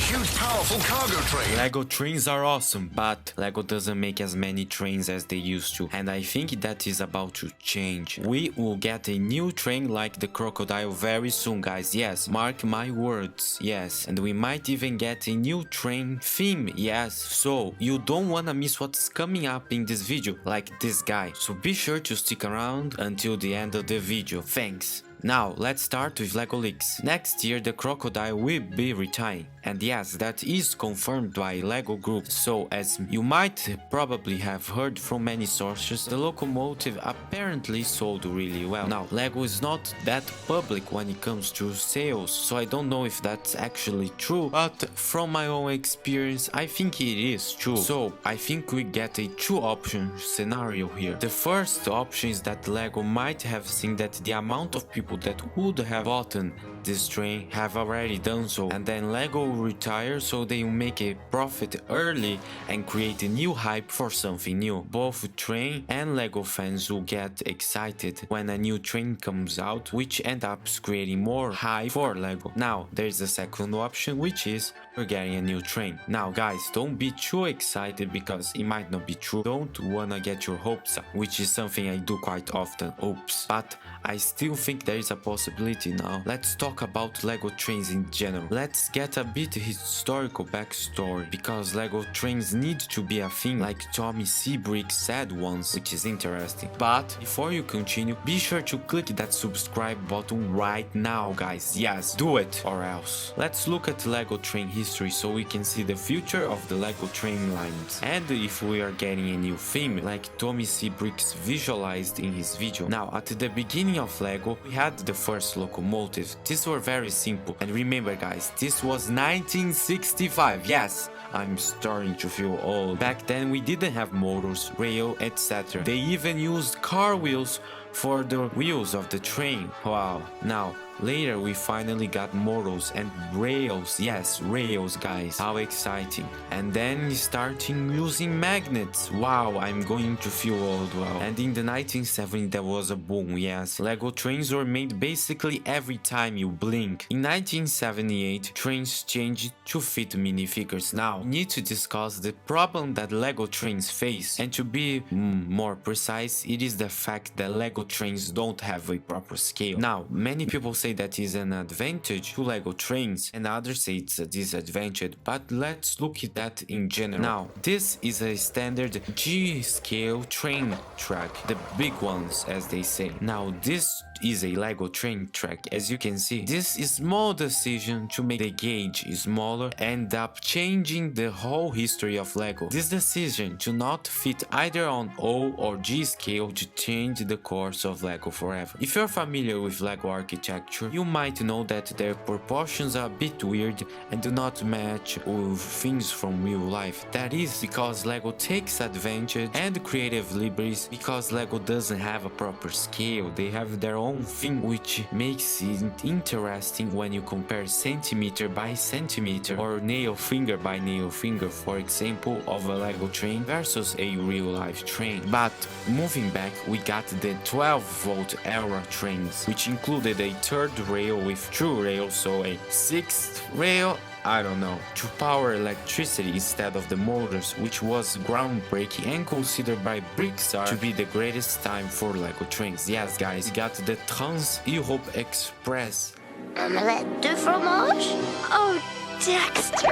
huge, powerful cargo train. Lego trains are awesome, but Lego doesn't make as many trains as they used to, and I think that is about to change. We will get a new train like the Crocodile very soon, guys. Yes, mark my words. Yes, and we might even get a new train theme. Yes, so you don't wanna miss what's coming up in this video, like this guy. So be sure to stick around until the end of the video. Thanks. Now, let's start with LEGO leaks. Next year, the Crocodile will be retiring. And yes, that is confirmed by LEGO Group. So, as you might probably have heard from many sources, the locomotive apparently sold really well. Now, LEGO is not that public when it comes to sales, so I don't know if that's actually true, but from my own experience, I think it is true. So, I think we get a two-option scenario here. The first option is that LEGO might have seen that the amount of people that would have bought this train have already done so, and then LEGO will retire so they will make a profit early and create a new hype for something new. Both train and LEGO fans will get excited when a new train comes out, which ends up creating more hype for LEGO. Now there's a second option, which is we're getting a new train. Now guys, don't be too excited because it might not be true. Don't wanna get your hopes up, which is something I do quite often. Oops. But I still think there is a possibility now. Let's talk about LEGO trains in general. Let's get a bit historical backstory, because LEGO trains need to be a thing, like Tommy Seabrick said once, which is interesting. But before you continue, be sure to click that subscribe button right now, guys. Yes, do it or else. Let's look at LEGO train history so we can see the future of the LEGO train lines, and if we are getting a new theme like Tommy Seabrick's visualized in his video. Now, at the beginning of LEGO, we had the first locomotive. These were very simple, and remember guys, this was 1965. Yes, I'm starting to feel old. Back then we didn't have motors, rail, etc. They even used car wheels for the wheels of the train. Wow. Now later we finally got motors and rails. Yes, rails guys, how exciting. And then starting using magnets. Wow, I'm going to feel old. Wow. And in the 1970s there was a boom. Yes, LEGO trains were made basically every time you blink. In 1978 trains changed to fit minifigures. Now we need to discuss the problem that LEGO trains face, and to be more precise, it is the fact that LEGO trains don't have a proper scale. Now many people say that is an advantage to LEGO trains, and others say it's a disadvantage, but let's look at that in general. Now this is a standard G scale train track, the big ones as they say. Now this is a LEGO train track. As you can see, this small decision to make the gauge smaller end up changing the whole history of LEGO. This decision to not fit either on O or G scale to change the course of LEGO forever. If you're familiar with LEGO architecture, you might know that their proportions are a bit weird and do not match with things from real life. That is because LEGO takes advantage and creative liberties because LEGO doesn't have a proper scale. They have their own thing, which makes it interesting when you compare centimeter by centimeter or nail finger by nail finger, for example, of a LEGO train versus a real life train. But moving back, we got the 12-volt era trains, which included a third rail with two rails, so a sixth rail, I don't know, to power electricity instead of the motors, which was groundbreaking and considered by Brixar to be the greatest time for LEGO trains. Yes guys, we got the Trans Europe Express. Omelette de fromage? Oh, Dexter!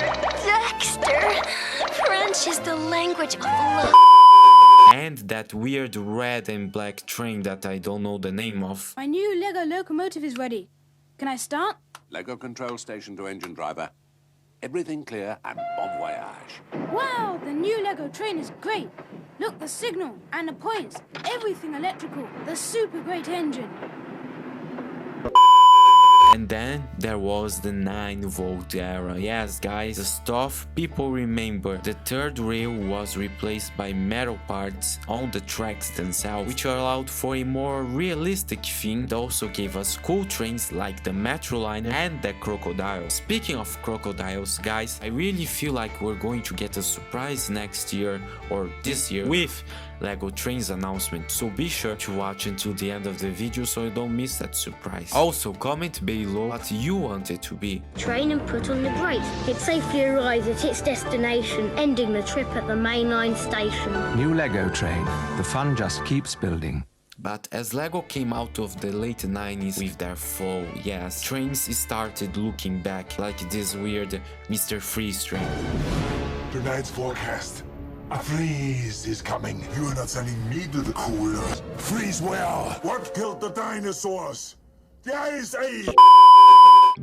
French is the language of love. And that weird red and black train that I don't know the name of. My new LEGO locomotive is ready. Can I start? LEGO control station to engine driver. Everything clear and bon voyage. Wow, the new LEGO train is great. Look, the signal and the points, everything electrical, the super great engine. And then there was the 9-volt era. Yes guys, the stuff people remember. The third rail was replaced by metal parts on the tracks themselves, which allowed for a more realistic theme. It also gave us cool trains like the Metroliner and the Crocodile. Speaking of crocodiles, guys, I really feel like we're going to get a surprise next year or this year with LEGO Trains announcement, so be sure to watch until the end of the video so you don't miss that surprise. Also, comment below what you want it to be. Train and put on the brakes. It safely arrives at its destination, ending the trip at the mainline station. New Lego Train. The fun just keeps building. But as LEGO came out of the late 90s with their fall, yes, trains started looking back like this weird Mr. Freeze train. Tonight's forecast. A freeze is coming. You are not sending me to the cooler. Freeze where? What killed the dinosaurs? The Ice Age!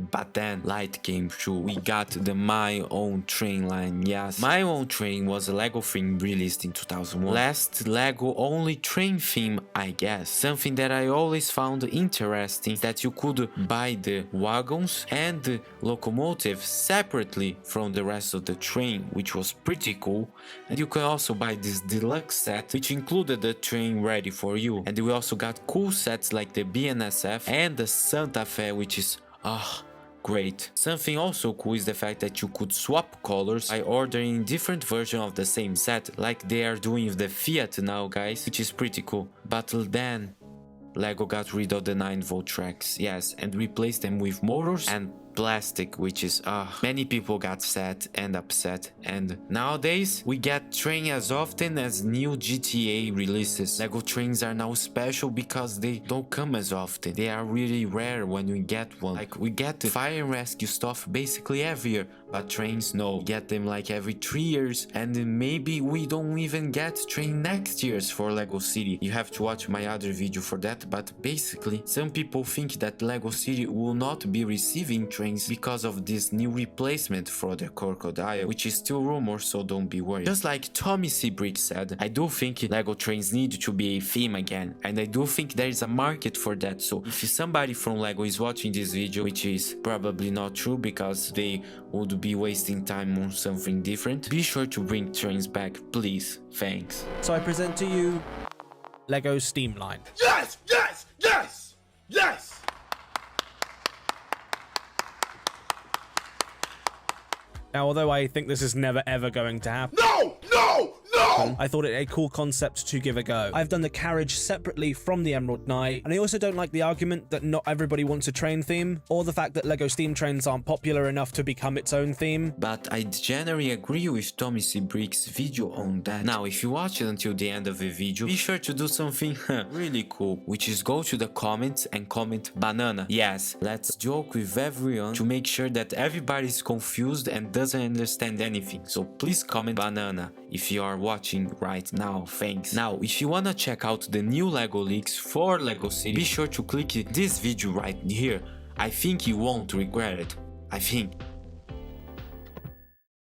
But then light came through. We got the My Own Train line. Yes, My Own Train was a LEGO theme released in 2001. Last LEGO only train theme, I guess. Something that I always found interesting, that you could buy the wagons and the locomotive separately from the rest of the train, which was pretty cool. And you can also buy this deluxe set, which included the train ready for you. And we also got cool sets like the BNSF and the Santa Fe, which is great. Something also cool is the fact that you could swap colors by ordering different versions of the same set, like they are doing with the Fiat now, guys, which is pretty cool. But then LEGO got rid of the 9-volt tracks, yes, and replaced them with motors and plastic, which is many people got sad and upset. And nowadays we get train as often as new GTA releases. LEGO trains are now special because they don't come as often. They are really rare when we get one. Like, we get the fire and rescue stuff basically every year, but trains, no, we get them like every 3 years, and maybe we don't even get train next year's for LEGO City. You have to watch my other video for that. But basically some people think that LEGO City will not be receiving trains because of this new replacement for the Crocodile, which is still rumor, so don't be worried. Just like Tommy C. Brick said, I do think LEGO trains need to be a theme again, and I do think there is a market for that. So if somebody from LEGO is watching this video, which is probably not true because they would be wasting time on something different, be sure to bring trains back, please. Thanks. So I present to you LEGO's Steam line. Yes! Yes! Yes! Yes! Now, although I think this is never ever going to happen, No! No! No! I thought it a cool concept to give a go. I've done the carriage separately from the Emerald Knight, and I also don't like the argument that not everybody wants a train theme, or the fact that LEGO Steam Trains aren't popular enough to become its own theme. But I generally agree with Tommy C. Brick's video on that. Now, if you watch it until the end of the video, be sure to do something really cool, which is go to the comments and comment banana. Yes, let's joke with everyone to make sure that everybody is confused and doesn't understand anything. So please comment banana if you are watching right now. Thanks. Now, if you wanna check out the new LEGO leaks for LEGO City, be sure to click this video right here. I think you won't regret it. I think.